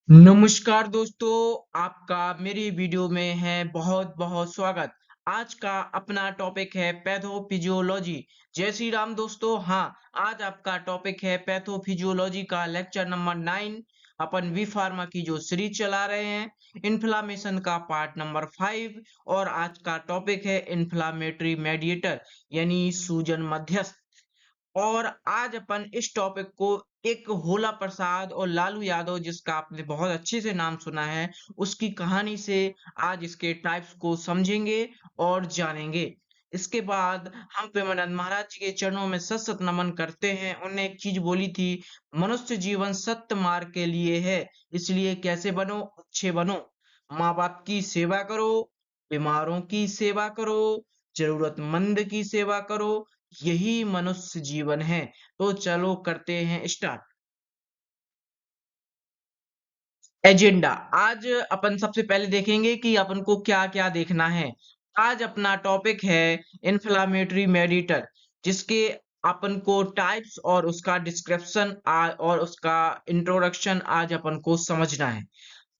नमस्कार दोस्तों, आपका मेरी वीडियो में है बहुत बहुत स्वागत। आज का अपना टॉपिक है पैथोफिजियोलॉजी। जय श्री राम दोस्तों। हाँ, आज आपका टॉपिक है पैथोफिजियोलॉजी का लेक्चर नंबर 9। अपन वी फार्मा की जो सीरीज चला रहे हैं, इन्फ्लामेशन का पार्ट नंबर 5। और आज का टॉपिक है इन्फ्लामेटरी मेडिएटर यानी सूजन मध्यस्थ। और आज अपन इस टॉपिक को एक होला प्रसाद और लालू यादव, जिसका आपने बहुत अच्छे से नाम सुना है, उसकी कहानी से आज इसके टाइप्स को समझेंगे और जानेंगे। इसके बाद हम प्रेमानंद महाराज जी के चरणों में सत सत नमन करते हैं। उन्होंने एक चीज बोली थी, मनुष्य जीवन सत्य मार्ग के लिए है, इसलिए कैसे बनो, अच्छे बनो, माँ बाप की सेवा करो, बीमारों की सेवा करो, जरूरतमंद की सेवा करो, यही मनुष्य जीवन है। तो चलो करते हैं स्टार्ट। एजेंडा। आज अपन सबसे पहले देखेंगे कि अपन को क्या क्या देखना है। आज अपना टॉपिक है इन्फ्लामेटरी मेडिएटर, जिसके अपन को टाइप्स और उसका डिस्क्रिप्शन और उसका इंट्रोडक्शन आज अपन को समझना है।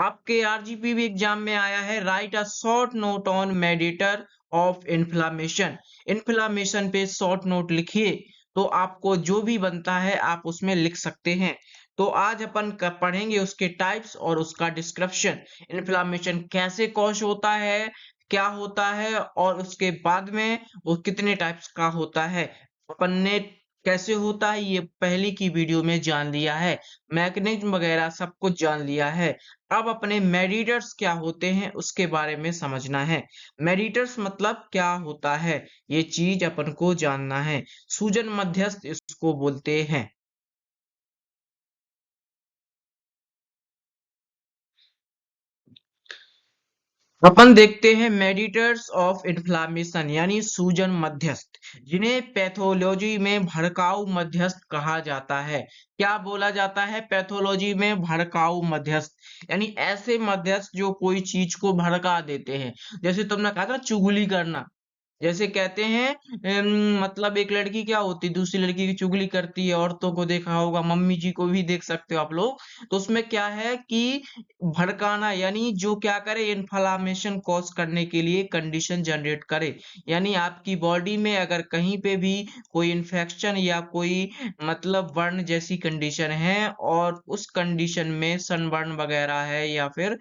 आपके आरजीपीवी एग्जाम में आया है, right a short note on mediator of inflammation. Inflammation पे शॉर्ट नोट लिखिए, तो आपको जो भी बनता है आप उसमें लिख सकते हैं। तो आज अपन पढ़ेंगे उसके टाइप्स और उसका डिस्क्रिप्शन। इन्फ्लामेशन कैसे कॉज होता है, क्या होता है, और उसके बाद में वो कितने टाइप्स का होता है। अपन ने कैसे होता है ये पहले की वीडियो में जान लिया है, मैकेनिज्म वगैरह सब कुछ जान लिया है। अब अपने मेडिएटर्स क्या होते हैं उसके बारे में समझना है। मेडिएटर्स मतलब क्या होता है, ये चीज अपन को जानना है। सूजन मध्यस्थ इसको बोलते हैं। अपन देखते हैं मेडिएटर्स ऑफ इन्फ्लामेशन यानी सूजन मध्यस्थ, जिन्हें पैथोलॉजी में भड़काऊ मध्यस्थ कहा जाता है। क्या बोला जाता है पैथोलॉजी में? भड़काऊ मध्यस्थ, यानी ऐसे मध्यस्थ जो कोई चीज को भड़का देते हैं। जैसे तुमने कहा था चुगली करना, जैसे कहते हैं मतलब एक लड़की क्या होती है, दूसरी लड़की की चुगली करती है। औरतों को देखा होगा, मम्मी जी को भी देख सकते हो आप लोग। तो उसमें क्या है कि भड़काना, यानी जो क्या करे, इन्फ्लामेशन कॉज करने के लिए कंडीशन जनरेट करे। यानी आपकी बॉडी में अगर कहीं पे भी कोई इन्फेक्शन या कोई मतलब बर्न जैसी कंडीशन है, और उस कंडीशन में सनबर्न वगैरह है या फिर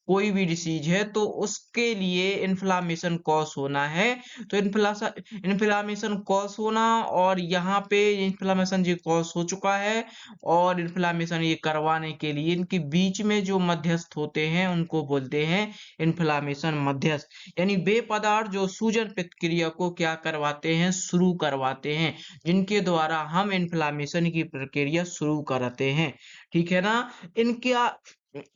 कोई भी डिसीज है, तो उसके लिए इन्फ्लामेशन कॉज होना है। तो इन्फ्लामेशन कॉज होना, और यहाँ पे इन्फ्लामेशन जी कॉज हो चुका है, और इन्फ्लामेशन ये करवाने के लिए इनके बीच में जो मध्यस्थ होते हैं उनको बोलते हैं इन्फ्लामेशन मध्यस्थ। यानी वे पदार्थ जो सूजन प्रक्रिया को क्या करवाते हैं, शुरू करवाते हैं, जिनके द्वारा हम इन्फ्लामेशन की प्रक्रिया शुरू कराते हैं। ठीक है ना? इनका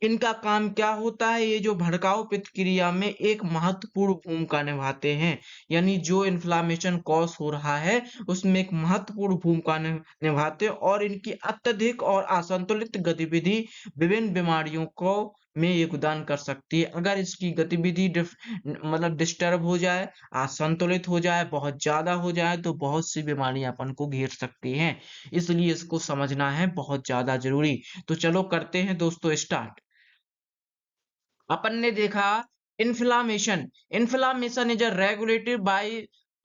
इनका काम क्या होता है, ये जो भड़काऊ प्रतिक्रिया में एक महत्वपूर्ण भूमिका निभाते हैं। यानी जो इन्फ्लामेशन कॉज हो रहा है उसमें एक महत्वपूर्ण भूमिका निभाते हैं, और इनकी अत्यधिक और असंतुलित गतिविधि विभिन्न बीमारियों को में योगदान कर सकती है। अगर इसकी गतिविधि मतलब डिस्टर्ब हो जाए, असंतुलित हो जाए, बहुत ज्यादा हो जाए, तो बहुत सी बीमारियां अपन को घेर सकती हैं। इसलिए इसको समझना है बहुत ज्यादा जरूरी। तो चलो करते हैं दोस्तों स्टार्ट। अपन ने देखा inflammation. Inflammation is regulated by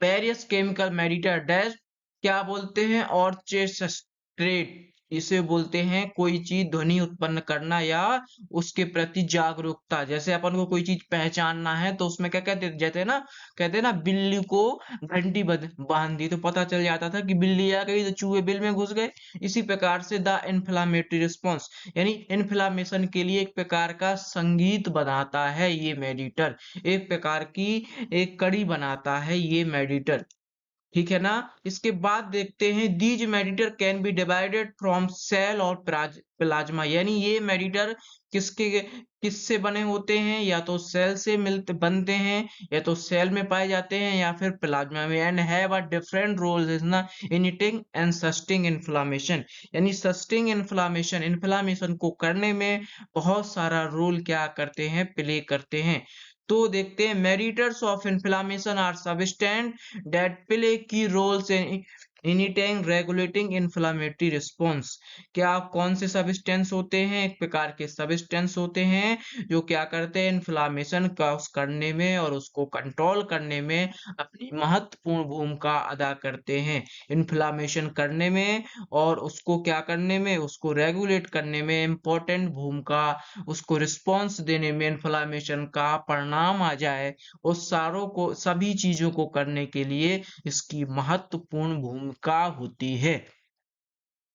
various chemical mediator dash, क्या बोलते हैं, और चेस्ट्रेट, इसे बोलते हैं कोई चीज ध्वनि उत्पन्न करना या उसके प्रति जागरूकता। जैसे अपन को कोई चीज पहचानना है तो उसमें क्या कहते जैसे ना, कहते हैं ना, बिल्ली को घंटी बांध दी तो पता चल जाता था कि बिल्ली आ गई, तो चूहे बिल में घुस गए। इसी प्रकार से द इन्फ्लामेटरी रिस्पॉन्स, यानी इन्फ्लामेशन के लिए एक प्रकार का संगीत बनाता है ये मेडिएटर, एक प्रकार की एक कड़ी बनाता है ये मेडिएटर। ठीक है ना? इसके बाद देखते हैं these mediator can be divided from cell और प्लाज्मा, यानी ये मेडिएटर किसके किससे बने होते हैं, या तो सेल से मिलते बनते हैं, या तो सेल में पाए जाते हैं, या फिर प्लाज्मा में, and have a different roles is ना initiating and sustaining inflammation. यानी सस्टिंग इन्फ्लामेशन, इन्फ्लामेशन को करने में बहुत सारा रोल क्या करते हैं, प्ले करते हैं। तो देखते हैं mediators of inflammation are substance that play key roles in anytime regulating inflammatory response. क्या कौन से सबस्टेंस होते हैं? एक प्रकार के सबस्टेंस होते हैं जो क्या करते हैं, इन्फ्लामेशन कॉज करने में और उसको कंट्रोल करने में अपनी महत्वपूर्ण भूमिका अदा करते हैं। इन्फ्लामेशन करने में और उसको क्या करने में, उसको रेगुलेट करने में इम्पोर्टेंट भूमिका, उसको रिस्पॉन्स देने में, इन्फ्लामेशन का परिणाम आ जाए, उस सारों को, सभी चीजों को करने के लिए इसकी महत्वपूर्ण भूमिका होती है।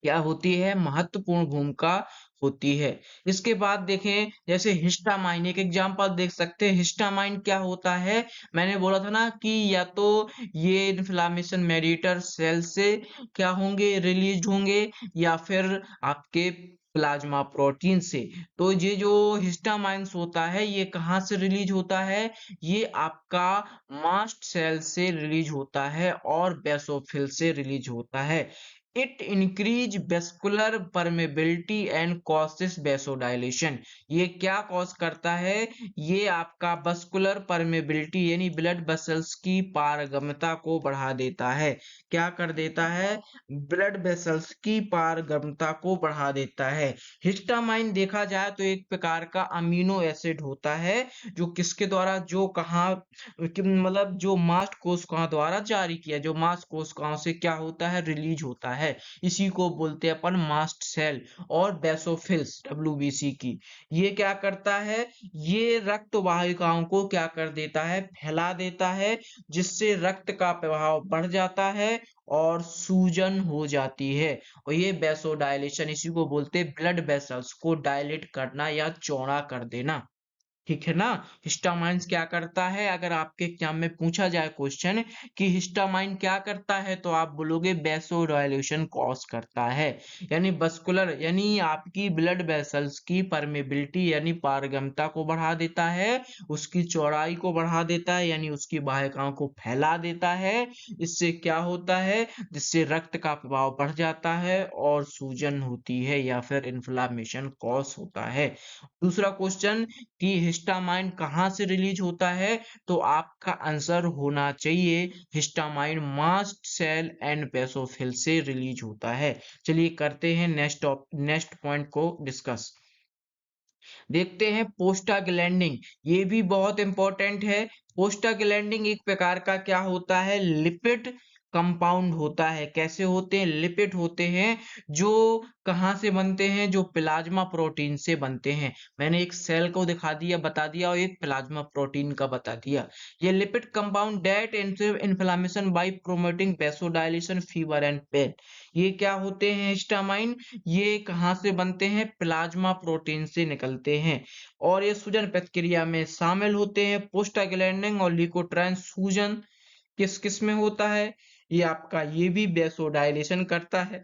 क्या होती है? महत्वपूर्ण भूमिका होती है। इसके बाद देखें, जैसे हिस्टामाइन, एक एग्जांपल देख सकते हैं। हिस्टामाइन क्या होता है? मैंने बोला था ना कि या तो ये इन्फ्लामेशन मेडिएटर सेल से क्या होंगे, रिलीज होंगे, या फिर आपके प्लाज्मा प्रोटीन से। तो ये जो हिस्टामाइन्स होता है ये कहाँ से रिलीज होता है? ये आपका मास्ट सेल से रिलीज होता है और बेसोफिल से रिलीज होता है। It increase vascular permeability and causes vasodilation. ये क्या कॉज करता है? ये आपका वस्कुलर परमेबिलिटी यानी ब्लड वेसल्स की पारगम्यता को बढ़ा देता है। क्या कर देता है? ब्लड वेसल्स की पारगम्यता को बढ़ा देता है। हिस्टामाइन देखा जाए तो एक प्रकार का अमीनो एसिड होता है जो किसके द्वारा, जो कहाँ मतलब जो मास्ट कोशिकाओं द्वारा जारी किया, जो मास्ट कोशिकाओं से क्या होता है, रिलीज होता है। इसी को बोलते हैं अपन मास्ट सेल और बेसोफिल्स, डब्ल्यूबीसी की। ये क्या करता है? ये रक्त वाहिकाओं को क्या कर देता है, फैला देता है, जिससे रक्त का प्रवाह बढ़ जाता है और सूजन हो जाती है। और ये बेसोडाइलेशन, इसी को बोलते हैं ब्लड वेसल्स को डायलेट करना या चौड़ा कर देना। ठीक है ना? हिस्टामाइन्स क्या करता है? अगर आपके एग्जाम में पूछा जाए क्वेश्चन कि हिस्टामाइन क्या करता है, तो आप बोलोगे वेसोडाइलेशन कॉज करता है। यानी वस्कुलर, यानी आपकी ब्लड वेसल्स की परमेबिलिटी यानी पारगम्यता को बढ़ा देता है, उसकी चौड़ाई को बढ़ा देता है, यानी उसकी वाहिकाओं को फैला देता है। इससे क्या होता है? जिससे रक्त का प्रवाह बढ़ जाता है और सूजन होती है या फिर इन्फ्लामेशन कॉज होता है। दूसरा क्वेश्चन कि हिस्टामाइन कहाँ से रिलीज होता है, तो आपका आंसर होना चाहिए histamine mast cell and basophil से रिलीज होता है। चलिए करते हैं नेक्स्ट पॉइंट को डिस्कस। देखते हैं पोस्टाग्लैंडिंग। ये भी बहुत इंपॉर्टेंट है। पोस्टाग्लैंडिंग एक प्रकार का क्या होता है, लिपिड कंपाउंड होता है। कैसे होते हैं? लिपिड होते हैं, जो कहाँ से बनते हैं, जो प्लाज्मा प्रोटीन से बनते हैं। मैंने एक सेल को दिखा दिया, बता दिया, और एक प्लाज्मा प्रोटीन का बता दिया। ये lipid compound that inflammation by promoting vasodilation, fever and pain. ये क्या होते हैं हिस्टामाइन? ये कहाँ से बनते हैं? प्लाज्मा प्रोटीन से निकलते हैं और ये सूजन प्रक्रिया में शामिल होते हैं। पोस्टाग्लैंडिंग और ल्यूकोट्राइन सूजन किस किस में होता है? ये आपका, ये भी वेसोडाइलेशन करता है।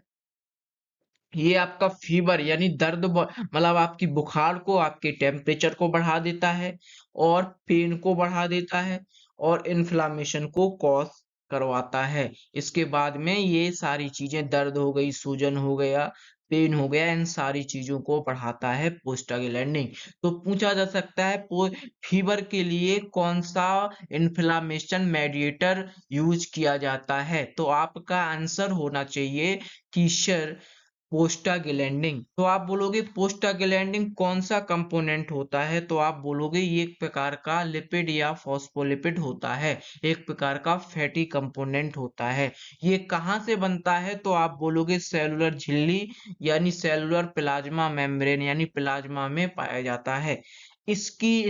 ये आपका फीवर यानी दर्द, मतलब आपकी बुखार को, आपके टेम्परेचर को बढ़ा देता है और पेन को बढ़ा देता है और इन्फ्लामेशन को कॉज करवाता है। इसके बाद में ये सारी चीजें, दर्द हो गई, सूजन हो गया, पेन हो गया, इन सारी चीजों को बढ़ाता है पोस्टाग्लैंडिन। तो पूछा जा सकता है फीवर के लिए कौन सा इन्फ्लामेशन मेडिएटर यूज किया जाता है, तो आपका आंसर होना चाहिए कीशर पोस्टाग्लैंडिन। तो आप बोलोगे पोस्टाग्लैंडिन कौन सा कंपोनेंट होता है, तो आप बोलोगे ये एक प्रकार का लिपिड या फॉस्फोलिपिड होता है, एक प्रकार का फैटी कंपोनेंट होता है। ये कहाँ से बनता है, तो आप बोलोगे सेलुलर झिल्ली यानी सेलुलर प्लाज्मा मेम्ब्रेन यानी प्लाज्मा में पाया जाता है। इसकी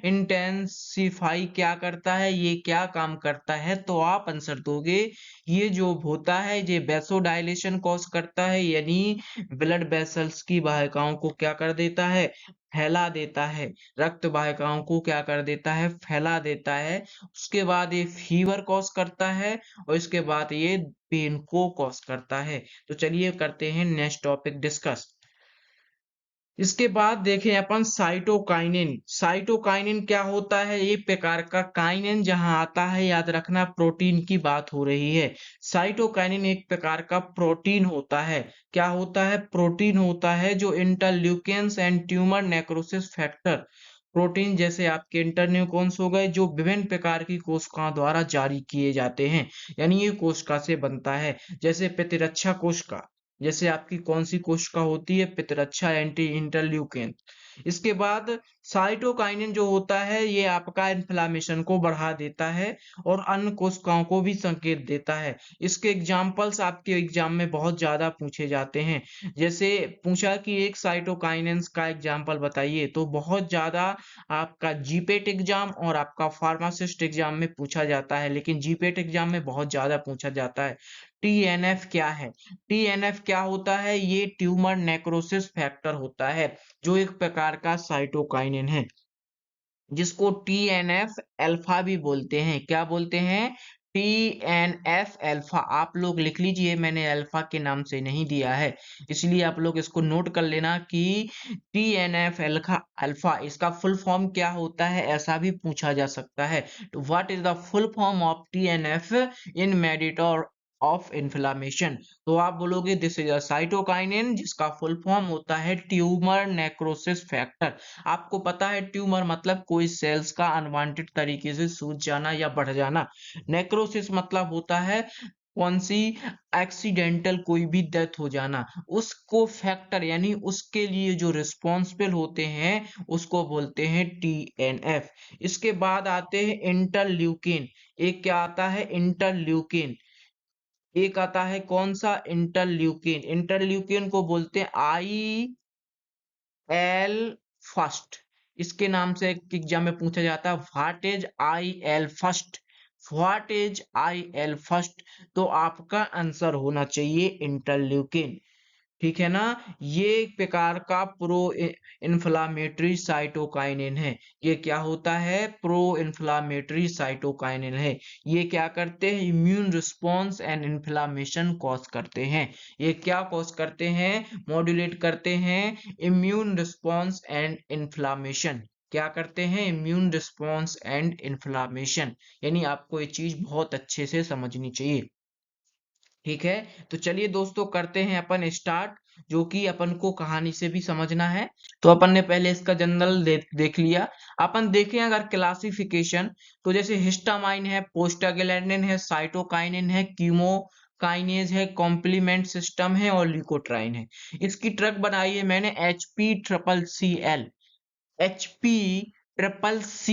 इंटेंसिफाई क्या करता है, ये क्या काम करता है, तो आप आंसर दोगे ये जो होता है ये वेसोडाइलेशन कॉज करता है, यानी ब्लड वेसल्स की वाहिकाओं को क्या कर देता है, फैला देता है। रक्त वाहिकाओं को क्या कर देता है, फैला देता है। उसके बाद ये फीवर कॉज करता है और इसके बाद ये पेन को कॉज करता है। तो चलिए करते हैं नेक्स्ट टॉपिक डिस्कस। इसके बाद देखें अपन साइटोकाइनिन। साइटोकाइनिन क्या होता है? एक प्रकार का काइनिन जहां आता है, याद रखना प्रोटीन की बात हो रही है। साइटोकाइनिन एक प्रकार का प्रोटीन होता है। क्या होता है? प्रोटीन होता है जो interleukins and tumour necrosis factor protein जैसे आपके इंटरन्यूक्लियस हो गए, जो विभिन्न प्रकार की कोशिकाओं द्वारा जारी किए जाते हैं, यानी ये कोशिका से बनता है। जैसे प्रतिरक्षा कोशिका, जैसे आपकी कौन सी कोशिका होती है, प्रतिरक्षा एंटी इंटरल्यूकिन। इसके बाद साइटोकाइनिन जो होता है, ये आपका इन्फ्लामेशन को बढ़ा देता है और अन्य कोशिकाओं को भी संकेत देता है। इसके एग्जाम्पल्स आपके एग्जाम में बहुत ज्यादा पूछे जाते हैं। जैसे पूछा कि एक साइटोकाइनेंस का एग्जाम्पल बताइए, तो बहुत ज्यादा आपका जीपेट एग्जाम और आपका फार्मासिस्ट एग्जाम में पूछा जाता है, लेकिन जीपेट एग्जाम में बहुत ज्यादा पूछा जाता है। टीएनएफ क्या है? टीएनएफ क्या होता है? ये ट्यूमर नेक्रोसिस फैक्टर होता है, जो एक प्रकार का साइटोकाइनिन है, जिसको टीएनएफ अल्फा भी बोलते हैं। क्या बोलते हैं? TNF alpha. आप लोग लिख लीजिए, मैंने अल्फा के नाम से नहीं दिया है, इसलिए आप लोग इसको नोट कर लेना कि टीएनएफ अल्फा अल्फा इसका फुल फॉर्म क्या होता है, ऐसा भी पूछा जा सकता है। तो what is the full form of TNF in mediator of inflammation? तो आप बोलोगे दिस इज अ साइटोकाइनिन, जिसका फुल फॉर्म होता है ट्यूमर नेक्रोसिस फैक्टर। आपको पता है ट्यूमर मतलब कोई सेल्स का अनवांटेड तरीके से सूज जाना या बढ़ जाना। नेक्रोसिस मतलब होता है कौन सी, एक्सीडेंटल कोई भी डेथ हो जाना। उसको फैक्टर यानी उसके लिए जो रिस्पॉन्सिबल होते हैं, उसको बोलते हैं टीएनएफ। इसके बाद आते हैं इंटरल्यूकिन। एक क्या आता है? इंटरल्यूकिन। एक आता है कौन सा? इंटरल्यूकिन। इंटरल्यूकिन को बोलते हैं आई एल फर्स्ट। इसके नाम से एग्जाम में पूछा जाता है, what is I L first? What is I L first? तो आपका आंसर होना चाहिए इंटरल्यूकिन। ठीक है ना? ये एक प्रकार का प्रो इन्फ्लामेटरी साइटोकाइनिन है। ये क्या होता है? प्रो इन्फ्लामेटरी साइटोकाइनिन है। ये क्या करते हैं? Immune response and inflammation cause करते हैं। ये क्या कॉज करते हैं? मॉड्यूलेट करते हैं इम्यून रिस्पॉन्स एंड इन्फ्लामेशन। क्या करते हैं? Immune response and inflammation. यानी आपको ये चीज बहुत अच्छे से समझनी चाहिए। ठीक है, तो चलिए दोस्तों करते हैं अपन स्टार्ट, जो कि अपन को कहानी से भी समझना है। तो अपन ने पहले इसका जनरल देख लिया। अपन देखें अगर क्लासिफिकेशन, तो जैसे हिस्टामाइन है, प्रोस्टाग्लैंडिन है, साइटोकाइनिन है, कीमोकाइनेज है, कॉम्प्लीमेंट सिस्टम है और ल्यूकोट्राइन है। इसकी ट्रक बनाई है मैंने HP CCC। HP CCC।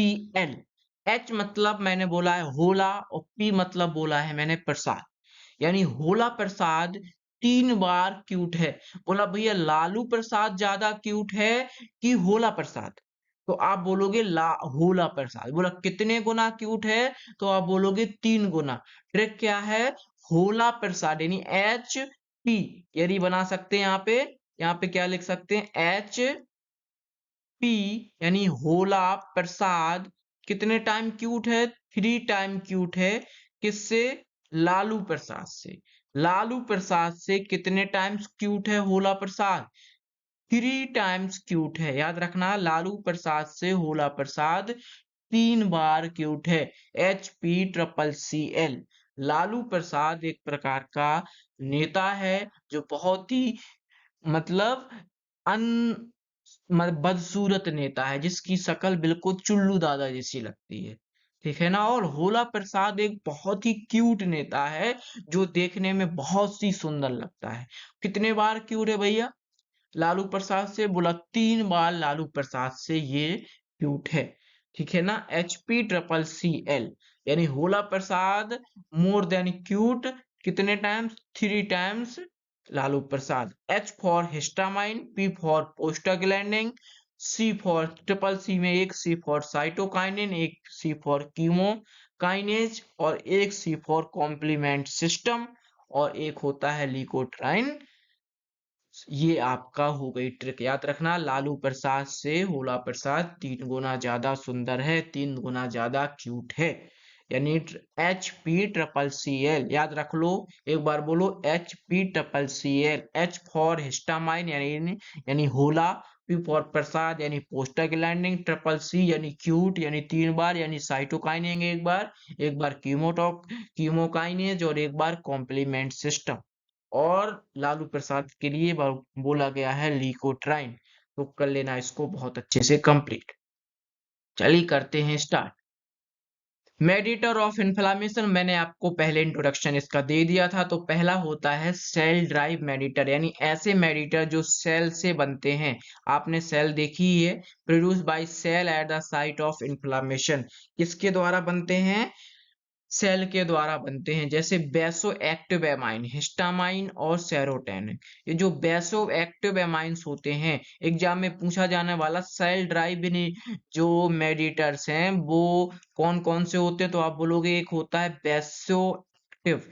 H मतलब मैंने बोला है होला, और पी मतलब बोला है मैंने प्रसाद। यानी होला प्रसाद 3 बार क्यूट है। बोला भैया लालू प्रसाद ज्यादा क्यूट है कि होला प्रसाद? तो आप बोलोगे ला होला प्रसाद। बोला कितने गुना क्यूट है? तो आप बोलोगे 3 गुना। ट्रिक क्या है? होला प्रसाद यानी HP, यानी बना सकते हैं यहाँ पे क्या लिख सकते हैं? HP यानी होला प्रसाद कितने टाइम क्यूट है? 3 टाइम क्यूट है। किससे? लालू प्रसाद से। लालू प्रसाद से कितने टाइम्स क्यूट है होला प्रसाद? 3 टाइम्स क्यूट है। याद रखना, लालू प्रसाद से होला प्रसाद 3 बार क्यूट है। HP CCC। लालू प्रसाद एक प्रकार का नेता है, जो बहुत ही मतलब अन बदसूरत नेता है, जिसकी शक्ल बिल्कुल चुल्लू दादा जैसी लगती है। ठीक है ना? और होला प्रसाद एक बहुत ही क्यूट नेता है, जो देखने में बहुत सी सुंदर लगता है। कितने बार क्यूट है भैया लालू प्रसाद से? बोला 3 बार लालू प्रसाद से ये क्यूट है। ठीक है ना? HP CCC यानी होला प्रसाद मोर देन क्यूट कितने times? 3 times Lalu Prasad. H for histamine, P for prostaglandin, C for CCC में एक C फॉर साइटोकाइनिन, एक C फॉर कीमोकाइनेज और एक C फॉर कॉम्प्लीमेंट सिस्टम और एक होता है ल्यूकोट्राइन। ये आपका हो गई ट्रिक। याद रखना, लालू प्रसाद से होला प्रसाद 3 गुना ज्यादा सुंदर है, 3 गुना ज्यादा क्यूट है। यानी HP CCC। याद रख लो, एक बार बोलो HP CCC। H for histamine यानी होला, P फॉर प्रसाद यानी प्रोस्टाग्लैंडिन, CCC यानी क्यूट यानी 3 बार यानी साइटोकाइनिन एक बार कीमोकाइनेज और एक बार कॉम्प्लीमेंट सिस्टम। और लालू प्रसाद के लिए बोला गया है ल्यूकोट्राइन। तो कर लेना इसको बहुत अच्छे से कंप्लीट। चलिए करते हैं स्टार्ट। मेडिएटर ऑफ इन्फ्लामेशन मैंने आपको पहले इंट्रोडक्शन इसका दे दिया था। तो पहला होता है सेल ड्राइव मेडिएटर, यानी ऐसे मेडिएटर जो सेल से बनते हैं। आपने सेल देखी ही है, produce by cell at the site of inflammation. किसके द्वारा बनते हैं? सेल के द्वारा बनते हैं। जैसे बेसो एक्टिव एमाइन, हिस्टामाइन और सेरोटोनिन। ये जो बेसो एक्टिव एमाइंस होते हैं, एग्जाम में पूछा जाने वाला सेल ड्राइव जो मेडिएटर्स हैं वो कौन कौन से होते हैं? तो आप बोलोगे एक होता है बेसो एक्टिव,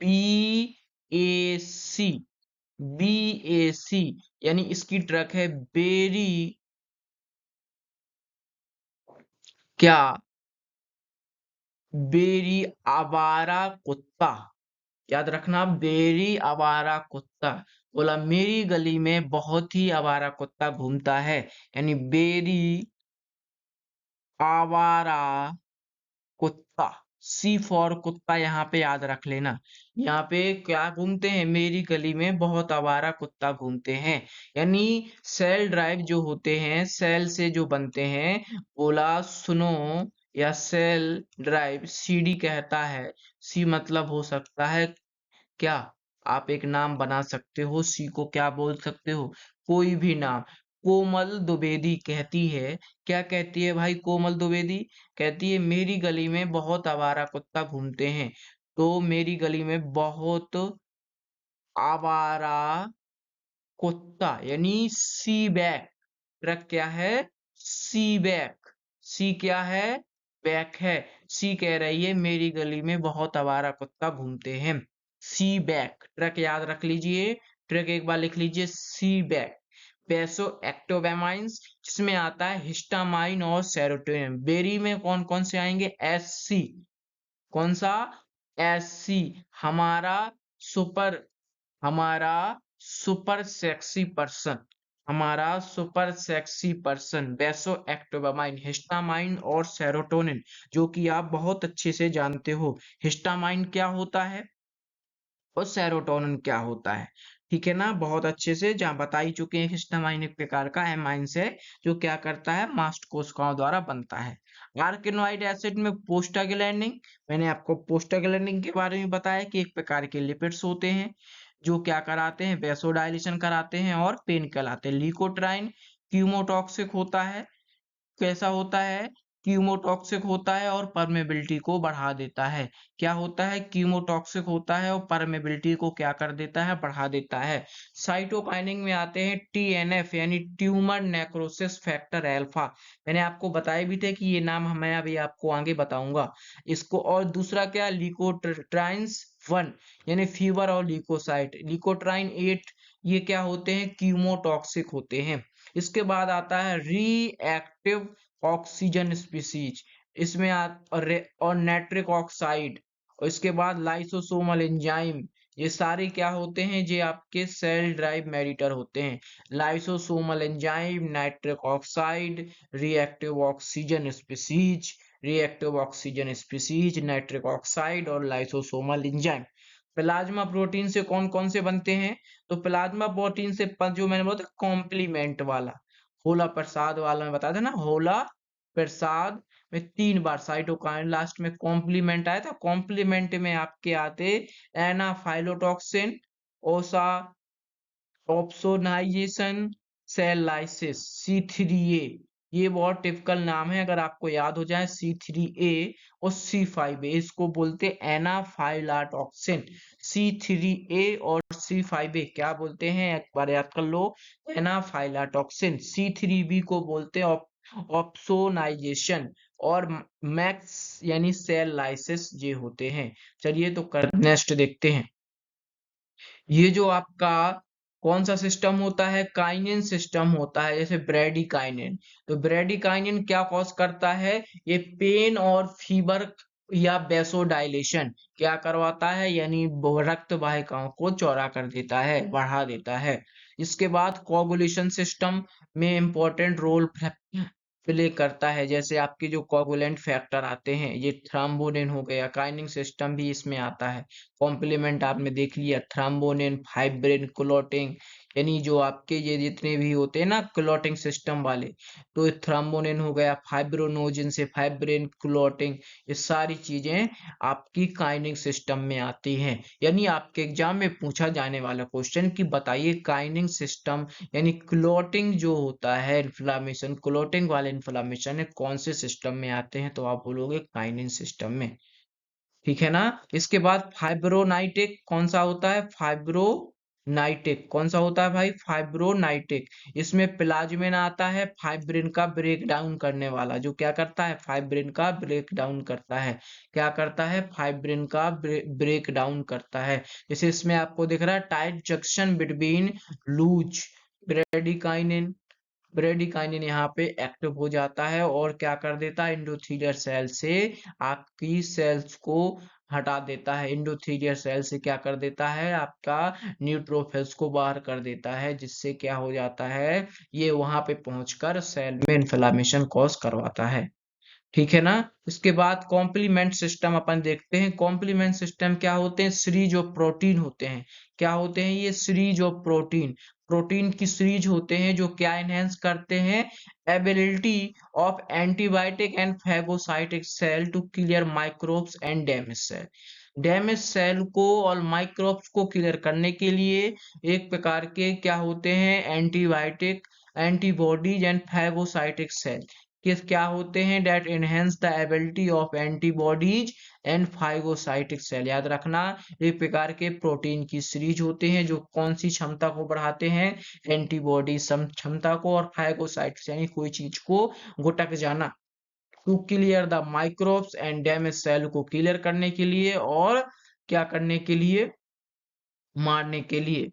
BAC, BAC, यानी इसकी ट्रक है बेरी क्या? बेरी आवारा कुत्ता। याद रखना, बेरी आवारा कुत्ता। बोला मेरी गली में बहुत ही आवारा कुत्ता घूमता है, यानी बेरी आवारा कुत्ता। सी फॉर कुत्ता यहाँ पे याद रख लेना। यहाँ पे क्या घूमते हैं? मेरी गली में बहुत आवारा कुत्ता घूमते हैं। यानी सेल ड्राइव जो होते हैं, सेल से जो बनते हैं, बोला सुनो, या सेल ड्राइव CD कहता है। सी मतलब हो सकता है क्या? आप एक नाम बना सकते हो, सी को क्या बोल सकते हो? कोई भी नाम। कोमल द्विवेदी कहती है, क्या कहती है भाई कोमल द्विवेदी? कहती है मेरी गली में बहुत आवारा कुत्ता घूमते हैं। तो मेरी गली में बहुत आवारा कुत्ता, यानी सी बैक। ट्रक क्या है? सी बैक। सी क्या है? बैक है। सी कह रही है मेरी गली में बहुत आवारा कुत्ता घूमते हैं। सी बैक ट्रक याद रख लीजिए। ट्रक एक बार लिख लीजिए, सी बैक। बेसो एक्टोबेमाइंस, जिसमें आता है हिस्टामाइन और सेरोटोनिन। बेरी में कौन कौन से आएंगे? SC। कौन सा? SC। हमारा सुपर हमारा सुपर सेक्सी पर्सन, हमारा सुपर सेक्सी पर्सन। बेसो एक्टोबामाइन, हिस्टामाइन और सेरोटोनिन, जो कि आप बहुत अच्छे से जानते हो। हिस्टामाइन क्या होता है और सेरोटोनिन क्या होता है, ठीक है ना? बहुत अच्छे से जहाँ बता ही चुके हैं। हिस्टामाइन एक प्रकार का एमाइंस है जो क्या करता है? मास्ट कोशिकाओं द्वारा बनता है। आर्किनोइड एसिड में प्रोस्टाग्लैंडिन, मैंने आपको प्रोस्टाग्लैंडिन के बारे में बताया कि एक प्रकार के लिपिड्स होते हैं जो क्या कराते हैं? वेसोडाइलेशन कराते हैं और पेन कहलाते हैं। ल्यूकोट्राइन कीमोटॉक्सिक होता है। कैसा होता है? कीमोटॉक्सिक होता है और परमेबिलिटी को बढ़ा देता है। क्या होता है? कीमोटॉक्सिक होता है और परमेबिलिटी को क्या कर देता है? बढ़ा देता है। साइटोकाइनिन में आते हैं TNF, यानी ट्यूमर नेक्रोसिस फैक्टर अल्फा। मैंने आपको बताए भी थे कि ये नाम मैं अभी आपको आगे बताऊंगा इसको। और दूसरा क्या? लिकोट्राइन्स 1, यानी फीवर और ल्यूकोसाइट। लिकोट्राइन 8, ये क्या होते हैं? कीमोटॉक्सिक होते हैं। इसके बाद आता है रिएक्टिव ऑक्सीजन स्पीसीज, इसमें और नाइट्रिक ऑक्साइड, और इसके बाद लाइसोसोमल एंजाइम। ये सारे क्या होते हैं? ये आपके सेल ड्राइव मेडिएटर होते हैं। Lysosomal enzyme, nitric oxide, reactive oxygen species, reactive oxygen species, nitric oxide और लाइसोसोमल एंजाइम। प्लाज्मा प्रोटीन से कौन कौन से बनते हैं? तो प्लाज्मा प्रोटीन से जो मैंने बोला था कॉम्प्लीमेंट वाला, होला प्रसाद वाला, मैं बताया था ना, होला प्रसाद में 3 बार साइटोकाइन लास्ट में कॉम्प्लीमेंट आया था। कॉम्प्लीमेंट में आपके आते एनाफाइलोटॉक्सिन, ओसा ऑप्सोनाइजेशन, सेल लाइसिस, C3A। ये बहुत टिपिकल नाम है, अगर आपको याद हो जाए C3A और C5A, इसको बोलते एनाफाइलाटॉक्सिन। C3A और C5A क्या बोलते हैं? एक बार याद कर लो, एनाफाइलाटॉक्सिन। C3B को बोलते हैं ऑप्सोनाइजेशन, और मैक्स यानी सेल लाइसिस ये होते हैं। चलिए तो नेक्स्ट देखते हैं। ये जो आपका कौन सा सिस्टम होता है? काइनिन सिस्टम होता है, जैसे ब्रेडिकाइनिन। तो ब्रेडिकाइनिन क्या कॉज करता है? ये पेन और फीवर या वेसोडाइलेशन क्या करवाता है? यानी रक्त वाहिकाओं को चौड़ा कर देता है, बढ़ा देता है। इसके बाद कोगुलेशन सिस्टम में इंपॉर्टेंट रोल प्ले करता है। जैसे आपके जो कोगुलेंट फैक्टर आते हैं, ये थ्रोम्बोनिन हो गया, काइनिंग सिस्टम भी इसमें आता है। कॉम्प्लीमेंट आपने देख लिया, थ्रोम्बोनिन, फाइब्रिन, क्लोटिंग, यानी जो आपके ये जितने भी होते हैं ना क्लॉटिंग सिस्टम वाले, तो थ्रोम्बोनिन हो गया, फाइब्रोनोजिन से फाइब्रिन क्लॉटिंग, ये सारी चीजें आपकी काइनिंग सिस्टम में आती हैं। यानी आपके एग्जाम में पूछा जाने वाला क्वेश्चन कि बताइए काइनिंग सिस्टम यानी क्लॉटिंग जो होता है, इन्फ्लामेशन, क्लॉटिंग वाले इन्फ्लामेशन है कौन से सिस्टम में आते हैं, तो आप बोलोगे काइनिंग सिस्टम में। ठीक है ना। इसके बाद फाइब्रोनाइटिक कौन सा होता है, फाइब्रोनाइटिक कौन सा होता है भाई, फाइब्रोनाइटिक। इसमें प्लाज्मिन आता है फाइब्रिन का ब्रेक डाउन करने वाला, जो क्या करता है, फाइब्रिन का ब्रेक डाउन करता है। क्या करता है, फाइब्रिन का ब्रेक डाउन करता है। जैसे इसमें आपको दिख रहा है tight junction between loose bradykinin, bradykinin यहाँ पे एक्टिव हो जाता है और क्या कर देता है, एंडोथेलियल सेल से आपकी सेल्स को हटा देता है। एंडोथेलियल सेल से क्या कर देता है, आपका न्यूट्रोफिल्स को बाहर कर देता है, जिससे क्या हो जाता है, ये वहां पे पहुंचकर सेल में इन्फ्लामेशन कॉज करवाता है। ठीक है ना। इसके बाद कॉम्प्लीमेंट सिस्टम अपन देखते हैं। कॉम्प्लीमेंट सिस्टम क्या होते हैं, सीरीज ऑफ प्रोटीन होते हैं। क्या होते हैं ये, सीरीज ऑफ प्रोटीन, प्रोटीन की सीरीज होते हैं जो क्या एनहेंस करते हैं, ability of antibiotic and phagocytic cell to clear microbes and damage cell. Damage cell को और माइक्रोब्स को क्लियर करने के लिए एक प्रकार के क्या होते हैं, antibiotic, antibodies and phagocytic cell किस क्या होते हैं, that enhance the ability of antibodies and phagocytic cell. याद रखना, एक प्रकार के प्रोटीन की सीरीज होते हैं जो कौन सी क्षमता को बढ़ाते हैं, एंटीबॉडी क्षमता को, और फाइगोसाइट्स यानी कोई चीज को घुटक जाना, to clear the microbes and damage cell को क्लियर करने के लिए और क्या करने के लिए, मारने के लिए।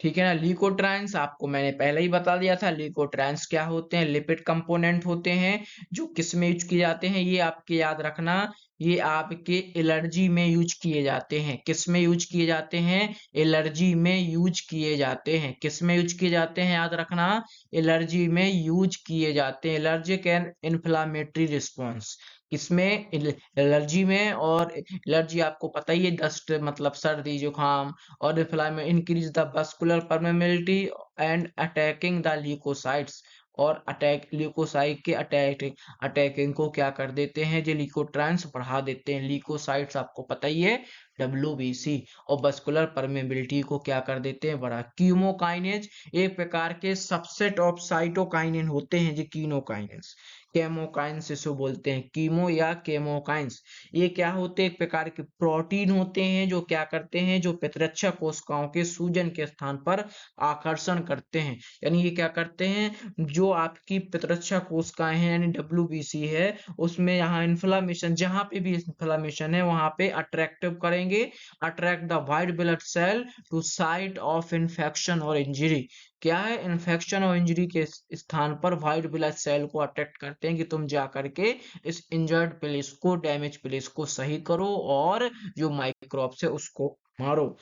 ठीक है ना। ल्यूकोट्राइन्स आपको मैंने पहले ही बता दिया था, ल्यूकोट्राइन्स क्या होते हैं, लिपिड कंपोनेंट होते हैं जो किस में यूज किए जाते हैं, ये आपके याद रखना, ये आपके एलर्जी में यूज किए जाते हैं। किस में यूज किए जाते हैं, एलर्जी में यूज किए जाते हैं। किस में यूज किए जाते हैं, याद रखना, एलर्जी में यूज किए जाते हैं। एलर्जिक एंड इन्फ्लामेटरी रिस्पॉन्स किसमें, एलर्जी में। और एलर्जी आपको पता ही है, डस्ट मतलब सर्दी जुकाम, और inflammation increase the vascular permeability and attacking the leukocytes, और अटैक ल्यूकोसाइट के अटैकिंग को क्या कर देते हैं, जो ल्यूकोट्राइन्स बढ़ा देते हैं। ल्यूकोसाइट्स आपको पता ही है, WBC, और वस्कुलर परमेबिलिटी को क्या कर देते हैं, बढ़ा। कीमोकाइनेज एक प्रकार के सबसेट ऑफ साइटोकाइनिन होते हैं, जो कीनोकाइनेज, केमोकाइंस इसको बोलते हैं, कीमो या केमोकाइंस। ये क्या होते हैं, एक प्रकार के प्रोटीन होते हैं जो क्या करते हैं, जो प्रतिरक्षा कोशिकाओं के सूजन के स्थान पर आकर्षण करते हैं। यानी ये क्या करते हैं, जो आपकी प्रतिरक्षा कोशिकाएं हैं यानी WBC है, उसमें यहाँ इन्फ्लामेशन, जहां पे भी इन्फ्लामेशन है वहां पे अट्रैक्टिव करेंगे, attract the white blood cell to site of infection और इंजरी। क्या है, इन्फेक्शन और इंजरी के स्थान पर व्हाइट ब्लड सेल को अट्रैक्ट करते हैं कि तुम जा करके इस इंजर्ड प्लेस को, डैमेज प्लेस को सही करो और जो माइक्रोब्स है उसको मारो।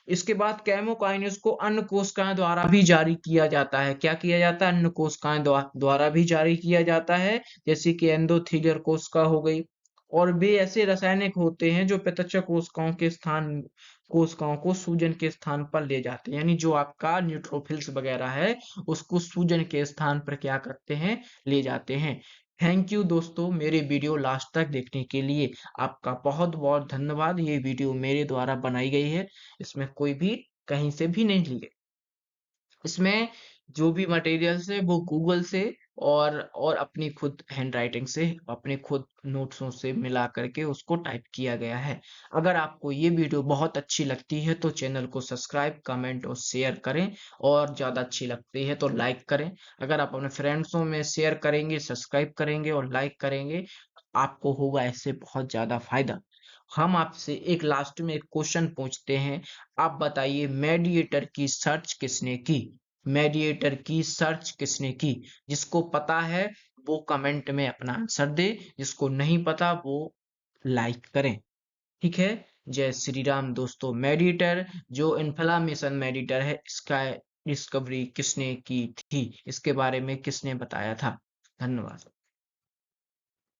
इसके बाद केमोकाइनेज को अन्य कोशिकाएं द्वारा भी जारी किया जाता है। क्या किया जाता है, अन्य कोशिकाएं द्वारा भी जारी किया जाता है, जैसे कि एंडोथेलियल कोशिका हो गई। और वे ऐसे रासायनिक होते हैं जो प्रतिरक्षा कोशिकाओं को सूजन के स्थान पर ले जाते हैं। यानी जो आपका न्यूट्रोफिल्स वगैरह है उसको सूजन के स्थान पर क्या करते हैं, ले जाते हैं। थैंक यू दोस्तों, मेरे वीडियो लास्ट तक देखने के लिए आपका बहुत बहुत धन्यवाद। ये वीडियो मेरे द्वारा बनाई गई है, इसमें कोई भी कहीं से भी नहीं लिए। इसमें जो भी मटेरियल्स है वो गूगल से और अपनी खुद हैंडराइटिंग से, अपने खुद नोट्सों से मिला करके उसको टाइप किया गया है। अगर आपको ये वीडियो बहुत अच्छी लगती है तो चैनल को सब्सक्राइब, कमेंट और शेयर करें, और ज़्यादा अच्छी लगती है तो लाइक करें। अगर आप अपने फ्रेंड्सों में शेयर करेंगे, सब्सक्राइब करेंगे और लाइक करेंगे, आपको होगा इससे बहुत ज़्यादा फायदा। हम आपसे एक लास्ट में एक क्वेश्चन पूछते हैं, आप बताइए मेडिएटर की सर्च किसने की, मेडिएटर की सर्च किसने की। जिसको पता है वो कमेंट में अपना आंसर दे, जिसको नहीं पता वो लाइक करें। ठीक है। जय श्री राम दोस्तों। मेडिएटर जो इन्फ्लामेशन मेडिएटर है, इसका डिस्कवरी किसने की थी, इसके बारे में किसने बताया था। धन्यवाद।